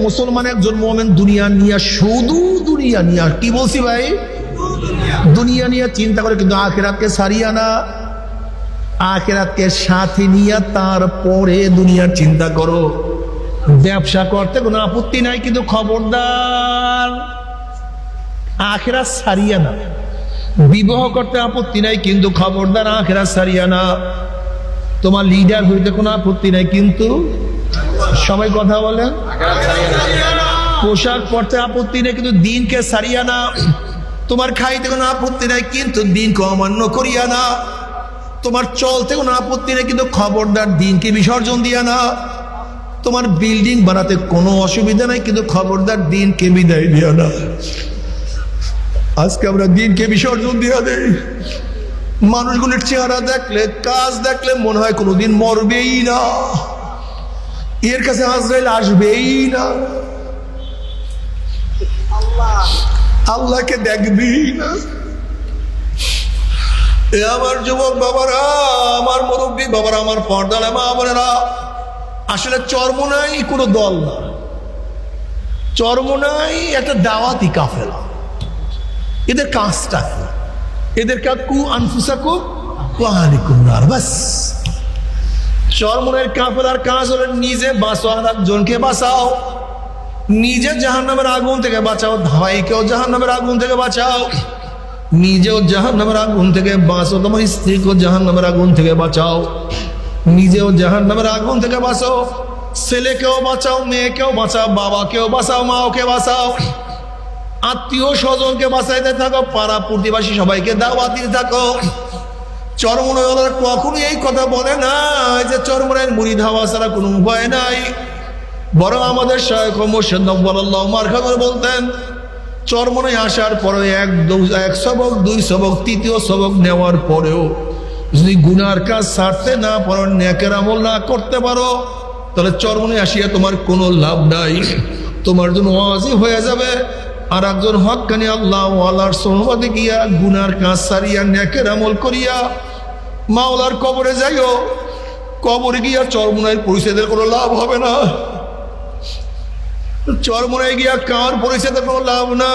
মুসলমান একজন মুমিন দুনিয়া নিয়ে শুধু দুনিয়া নিয়ে কি বলছি ভাই দুনিয়া নিয়ে চিন্তা করে কিন্তু আখিরাতকে ছাড়িয়া না আখিরাতকে সাথে নিয়ে তারপরে দুনিয়ার চিন্তা করো। ব্যবসা করতে কোনো আপত্তি নাই কিন্তু খবরদার আখিরাত ছাড়িয়া না। বিবাহ করতে আপত্তি নাই কিন্তু খবরদার আখিরাত ছাড়িয়া না। তোমার লিডার হইতে কোনো আপত্তি নাই কিন্তু সবাই কথা বলেন পোশাক পরতে আপত্তি নেই কিন্তু দিনকে ছাড়িয়া না। তোমার খাইতে কোনো আপত্তি নাই কিন্তু দিনকে অমান্য করিয়া না। তোমার চলতে কোনো আপত্তি নেই কিন্তু খবরদার দিনকে বিসর্জন দিয়া না। তোমার বিল্ডিং বানাতে কোনো অসুবিধা নাই কিন্তু খবরদার দিনকে বিদায় দিয়া না। আজকে আমরা দিনকে বিসর্জন দিয়া দেই। মানুষগুলোর চেহারা দেখলে কাজ দেখলে মনে হয় কোনোদিন মরবেই না, এর কাছে আজরাইল আসবেই না, আল্লাহকে দেখবি না। এ আমার যুবক বাবারা, আমার মুরব্বী বাবারা, আমার পর্দার মা বোনেরা, আসলে চরমোনাই কোনো দল না, চরমোনাই একটা দাওয়াতি কাফেলা। এদের কাজটা এদের কাজ কু আনফুসাকু ওয়া আলাইকুম নার, বাস। চরমোনাইয়ের কাফেলার কাজ হলো নিজে বাঁচো আর একজনকে বাঁচাও, নিজে জাহান্নামের আগুন থেকে বাঁচাও, ভাইকেও জাহান্নামের আগুন থেকে বাঁচাও, নিজেও জাহান্নামের আগুন থেকে বাঁচো, তোমার স্ত্রীকেও জাহান্নামের আগুন থেকে বাঁচাও, নিজেও জাহান্নামের আগুন থেকে বাঁচাও, ছেলেকেও বাঁচাও, মেয়েকেও বাঁচাও, বাবাকেও বাঁচাও, মাওকে বাঁচাও, আত্মীয় স্বজনকে বাঁচাইতে থাকো, পাড়া প্রতিবেশী সবাইকে দাওয়াত দিতে থাকো। চরমোনাইওয়ালারা কখনো এই কথা বলে না যে চরমোনাইয়ের মুরিদ হওয়া ছাড়া কোনো উপায় নাই। বরং আমাদের শায়খ মুর্শিদ নওয়াবুল্লাহ মারখান বলতেন, চরমোনাই আসার পরে এক সবক, দুই সবক, তৃতীয় সবক নেওয়ার পরেও যদি গুনার কাজ ছাড়তে না পারো, নেকের আমল না করতে পারো, তাহলে চরমোনাই আসিয়া তোমার কোনো লাভ নাই। তোমার জন্য ওয়াজিব হয়ে যাবে আর একজন হক্কানি আল্লাহ ওয়ালার সোহবতে গিয়া গুনার কাজ ছাড়িয়া নেকের আমল করিয়া মাওলার কবরে যাইও। কবরে গিয়া চরমোনাইয়ের পরিচয়ের কোনো লাভ হবে না, চরমোনাই গিয়া কার পরিচয়ের কোনো লাভ না।